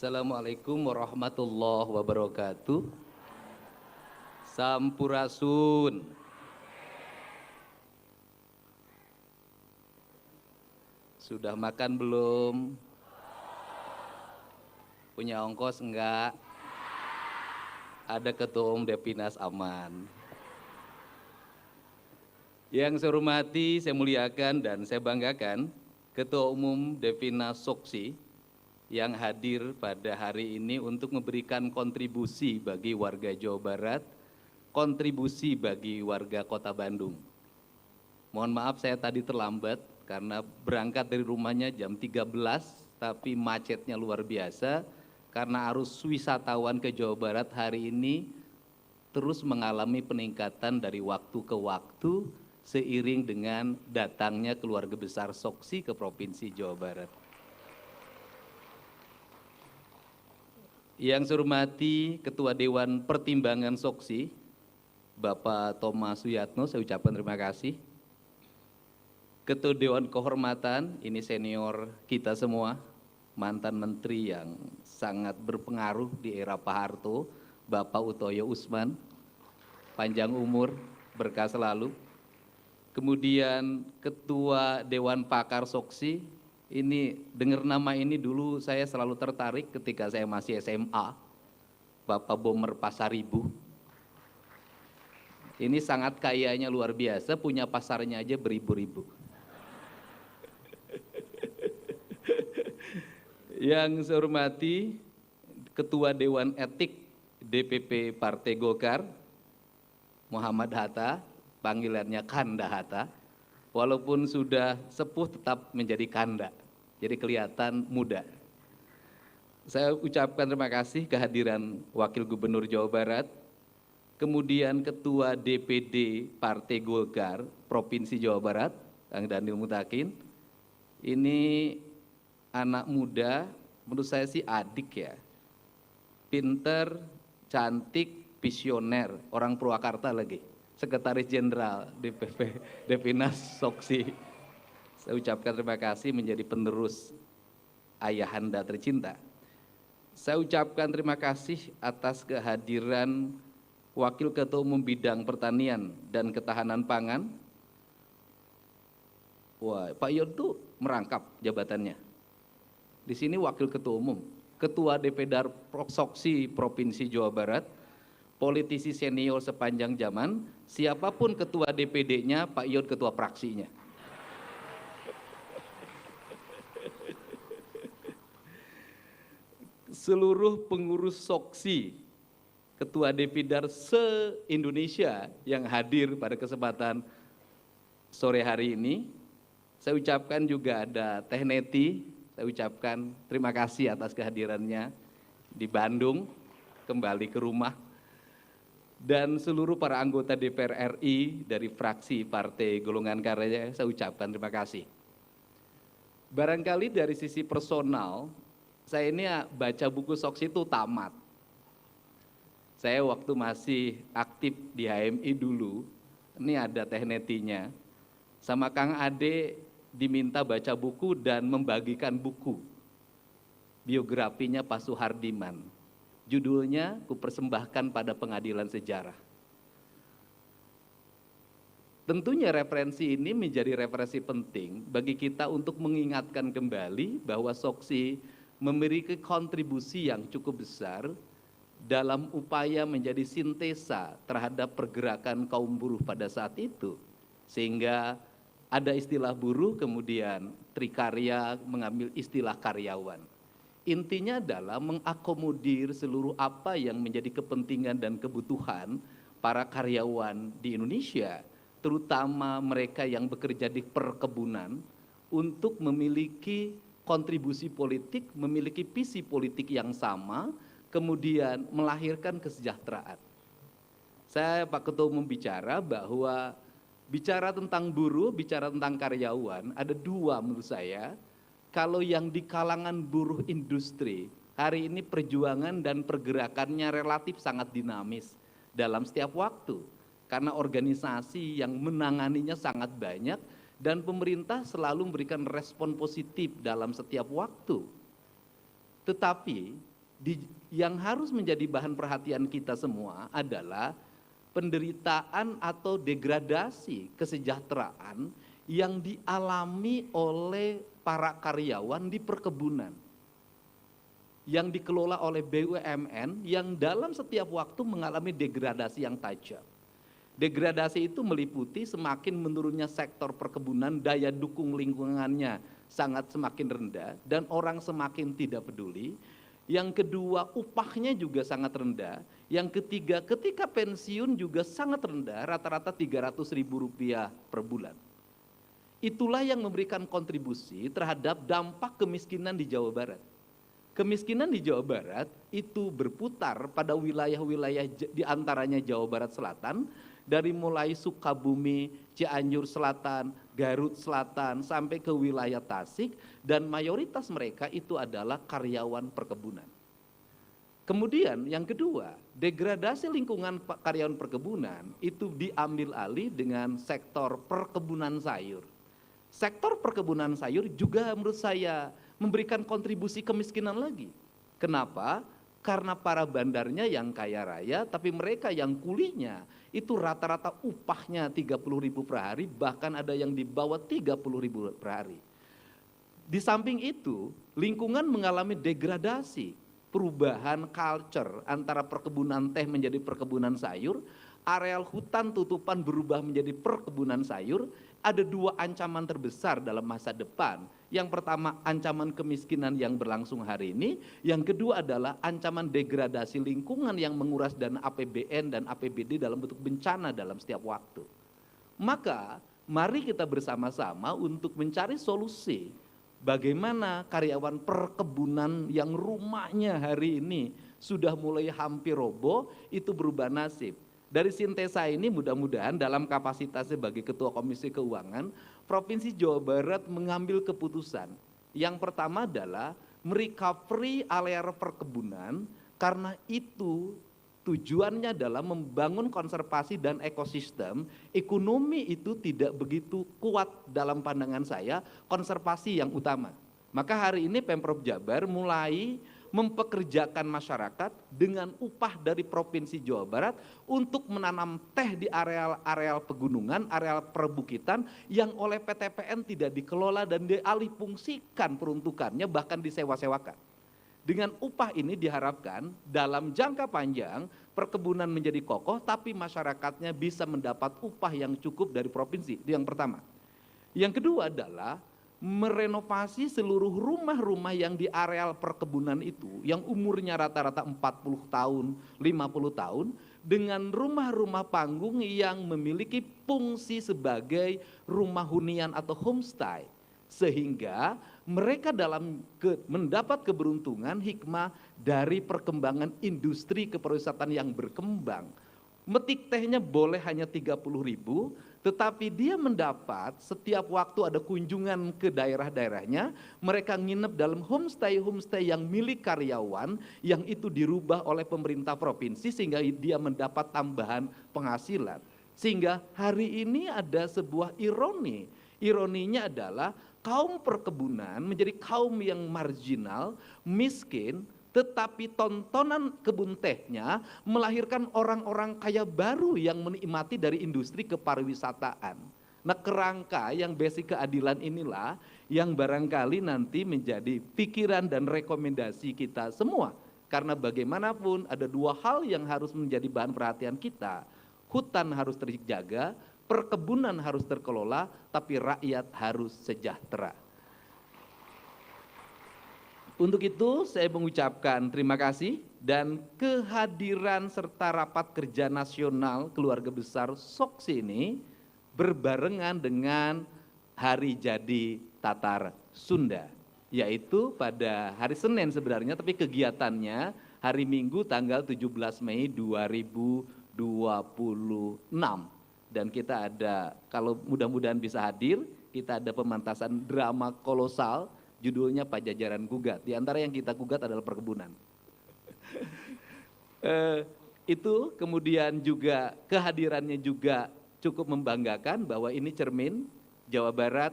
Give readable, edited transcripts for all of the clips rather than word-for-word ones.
Assalamualaikum warahmatullahi wabarakatuh. Sampurasun. Sudah makan belum? Punya ongkos enggak? Ada ketua umum Depinas aman. Yang saya hormati, saya muliakan dan saya banggakan Ketua Umum Depinas Soksi yang hadir pada hari ini untuk memberikan kontribusi bagi warga Jawa Barat, kontribusi bagi warga Kota Bandung. Mohon maaf saya tadi terlambat karena berangkat dari rumahnya jam 13, tapi macetnya luar biasa karena arus wisatawan ke Jawa Barat hari ini terus mengalami peningkatan dari waktu ke waktu seiring dengan datangnya keluarga besar Soksi ke Provinsi Jawa Barat. Yang saya hormati Ketua Dewan Pertimbangan Soksi, Bapak Thomas Suyatno, saya ucapkan terima kasih. Ketua Dewan Kehormatan, ini senior kita semua, mantan menteri yang sangat berpengaruh di era Pak Harto, Bapak Utoyo Usman, panjang umur, berkah selalu. Kemudian Ketua Dewan Pakar Soksi, ini dengar nama ini dulu saya selalu tertarik ketika saya masih SMA, Bapak Bomer Pasaribu. Ini sangat kayanya luar biasa, punya pasarnya aja beribu-ribu. Yang saya hormati Ketua Dewan Etik DPP Partai Golkar, Muhammad Hatta, panggilannya Kanda Hatta, walaupun sudah sepuh tetap menjadi Kanda, jadi kelihatan muda. Saya ucapkan terima kasih kehadiran Wakil Gubernur Jawa Barat, kemudian Ketua DPD Partai Golkar Provinsi Jawa Barat, Kang Daniel Mutakin. Ini anak muda, menurut saya sih adik ya, pinter, cantik, visioner, orang Purwakarta lagi. Sekretaris Jenderal DPP Depinas Soksi. Saya ucapkan terima kasih menjadi penerus ayahanda tercinta. Saya ucapkan terima kasih atas kehadiran Wakil Ketua Umum Bidang Pertanian dan Ketahanan Pangan. Wah, Pak Yon tuh merangkap jabatannya. Di sini Wakil Ketua Umum, Ketua DPD Soksi Provinsi Jawa Barat, politisi senior sepanjang zaman, siapapun ketua DPD-nya, Pak Yon ketua praksinya. Seluruh pengurus Soksi, ketua DPD se-Indonesia yang hadir pada kesempatan sore hari ini, saya ucapkan juga ada Teh Neti, saya ucapkan terima kasih atas kehadirannya di Bandung, kembali ke rumah. Dan seluruh para anggota DPR RI dari fraksi Partai Golongan Karya, saya ucapkan terima kasih. Barangkali dari sisi personal, saya ini baca buku Soksi itu tamat. Saya waktu masih aktif di HMI dulu, ini ada Teh Netinya, sama Kang Ade diminta baca buku dan membagikan buku. Biografinya Pak Suhardiman. Judulnya Kupersembahkan pada Pengadilan Sejarah. Tentunya referensi ini menjadi referensi penting bagi kita untuk mengingatkan kembali bahwa Soksi memiliki kontribusi yang cukup besar dalam upaya menjadi sintesa terhadap pergerakan kaum buruh pada saat itu. Sehingga ada istilah buruh, kemudian Trikarya mengambil istilah karyawan. Intinya adalah mengakomodir seluruh apa yang menjadi kepentingan dan kebutuhan para karyawan di Indonesia, terutama mereka yang bekerja di perkebunan, untuk memiliki kontribusi politik, memiliki visi politik yang sama, kemudian melahirkan kesejahteraan. Saya Pak Ketua Umum bicara bahwa bicara tentang buruh, bicara tentang karyawan, ada dua menurut saya. Kalau yang di kalangan buruh industri, hari ini perjuangan dan pergerakannya relatif sangat dinamis dalam setiap waktu. Karena organisasi yang menanganinya sangat banyak dan pemerintah selalu memberikan respon positif dalam setiap waktu. Tetapi yang harus menjadi bahan perhatian kita semua adalah penderitaan atau degradasi kesejahteraan yang dialami oleh para karyawan di perkebunan yang dikelola oleh BUMN yang dalam setiap waktu mengalami degradasi yang tajam. Degradasi itu meliputi semakin menurunnya sektor perkebunan, daya dukung lingkungannya sangat semakin rendah dan orang semakin tidak peduli. Yang kedua, upahnya juga sangat rendah. Yang ketiga, ketika pensiun juga sangat rendah, rata-rata Rp300.000 per bulan. Itulah yang memberikan kontribusi terhadap dampak kemiskinan di Jawa Barat. Kemiskinan di Jawa Barat itu berputar pada wilayah-wilayah di antaranya Jawa Barat Selatan, dari mulai Sukabumi, Cianjur Selatan, Garut Selatan, sampai ke wilayah Tasik, dan mayoritas mereka itu adalah karyawan perkebunan. Kemudian yang kedua, degradasi lingkungan karyawan perkebunan itu diambil alih dengan sektor perkebunan sayur. Sektor perkebunan sayur juga menurut saya memberikan kontribusi kemiskinan lagi. Kenapa? Karena para bandarnya yang kaya raya, tapi mereka yang kulinya itu rata-rata upahnya 30.000 per hari, bahkan ada yang di bawah 30.000 per hari. Di samping itu, lingkungan mengalami degradasi, perubahan culture antara perkebunan teh menjadi perkebunan sayur, areal hutan tutupan berubah menjadi perkebunan sayur. Ada dua ancaman terbesar dalam masa depan. Yang pertama, ancaman kemiskinan yang berlangsung hari ini. Yang kedua adalah ancaman degradasi lingkungan yang menguras dana APBN dan APBD dalam bentuk bencana dalam setiap waktu. Maka mari kita bersama-sama untuk mencari solusi bagaimana karyawan perkebunan yang rumahnya hari ini sudah mulai hampir roboh itu berubah nasib. Dari sintesa ini mudah-mudahan dalam kapasitas sebagai Ketua Komisi Keuangan, Provinsi Jawa Barat mengambil keputusan. Yang pertama adalah merecovery area perkebunan, karena itu tujuannya adalah membangun konservasi dan ekosistem. Ekonomi itu tidak begitu kuat dalam pandangan saya, konservasi yang utama. Maka hari ini Pemprov Jabar mulai mempekerjakan masyarakat dengan upah dari Provinsi Jawa Barat untuk menanam teh di areal-areal pegunungan, areal perbukitan yang oleh PTPN tidak dikelola dan dialihfungsikan peruntukannya, bahkan disewa-sewakan. Dengan upah ini diharapkan dalam jangka panjang perkebunan menjadi kokoh, tapi masyarakatnya bisa mendapat upah yang cukup dari provinsi. Itu yang pertama. Yang kedua adalah merenovasi seluruh rumah-rumah yang di areal perkebunan itu, yang umurnya rata-rata 40 tahun, 50 tahun, dengan rumah-rumah panggung yang memiliki fungsi sebagai rumah hunian atau homestay. Sehingga mereka dalam mendapat keberuntungan hikmah dari perkembangan industri kepariwisatan yang berkembang. Metik tehnya boleh hanya 30.000, tetapi dia mendapat setiap waktu ada kunjungan ke daerah-daerahnya, mereka nginep dalam homestay yang milik karyawan, yang itu dirubah oleh pemerintah provinsi sehingga dia mendapat tambahan penghasilan. Sehingga hari ini ada sebuah ironi. Ironinya adalah kaum perkebunan menjadi kaum yang marginal, miskin, tetapi tontonan kebun tehnya melahirkan orang-orang kaya baru yang menikmati dari industri kepariwisataan. Nah, kerangka yang basic keadilan inilah yang barangkali nanti menjadi pikiran dan rekomendasi kita semua. Karena bagaimanapun ada dua hal yang harus menjadi bahan perhatian kita. Hutan harus terjaga, perkebunan harus terkelola, tapi rakyat harus sejahtera. Untuk itu saya mengucapkan terima kasih dan kehadiran serta rapat kerja nasional keluarga besar SOKSI ini berbarengan dengan hari jadi Tatar Sunda, yaitu pada hari Senin sebenarnya, tapi kegiatannya hari Minggu tanggal 17 Mei 2026. Dan kita ada, kalau mudah-mudahan bisa hadir, kita ada pemantasan drama kolosal, judulnya Pajajaran Gugat. Di antara yang kita gugat adalah perkebunan. Itu kemudian juga kehadirannya juga cukup membanggakan bahwa ini cermin Jawa Barat,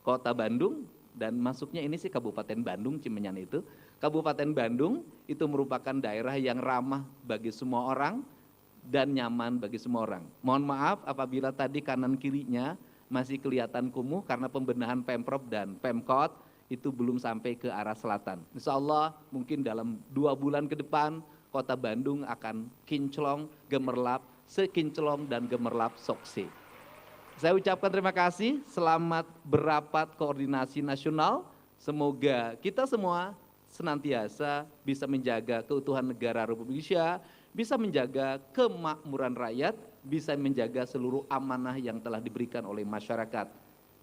Kota Bandung, dan masuknya ini sih Kabupaten Bandung, Cimenyan itu. Kabupaten Bandung itu merupakan daerah yang ramah bagi semua orang dan nyaman bagi semua orang. Mohon maaf apabila tadi kanan kirinya masih kelihatan kumuh karena pembenahan Pemprov dan Pemkot itu belum sampai ke arah selatan. Insya Allah mungkin dalam 2 bulan ke depan kota Bandung akan kinclong, gemerlap, sekinclong dan gemerlap Soksi. Saya ucapkan terima kasih, selamat berapat koordinasi nasional. Semoga kita semua senantiasa bisa menjaga keutuhan negara Republik Indonesia, bisa menjaga kemakmuran rakyat, bisa menjaga seluruh amanah yang telah diberikan oleh masyarakat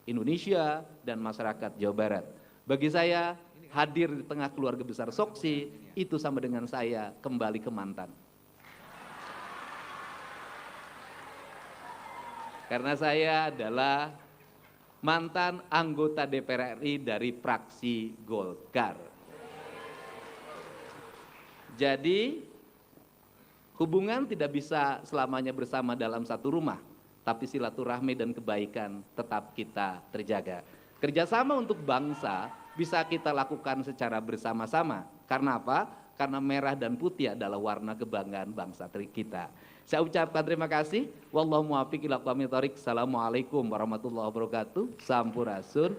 Indonesia dan masyarakat Jawa Barat. Bagi saya, hadir di tengah keluarga besar Soksi, itu sama dengan saya kembali ke mantan. Karena saya adalah mantan anggota DPR RI dari fraksi Golkar. Jadi, hubungan tidak bisa selamanya bersama dalam satu rumah, tapi silaturahmi dan kebaikan tetap kita terjaga. Kerjasama untuk bangsa bisa kita lakukan secara bersama-sama. Karena apa? Karena merah dan putih adalah warna kebanggaan bangsa kita. Saya ucapkan terima kasih. Wallahu muwaffiq ila aqwamit thoriq. Assalamualaikum warahmatullahi wabarakatuh. Sampurasun.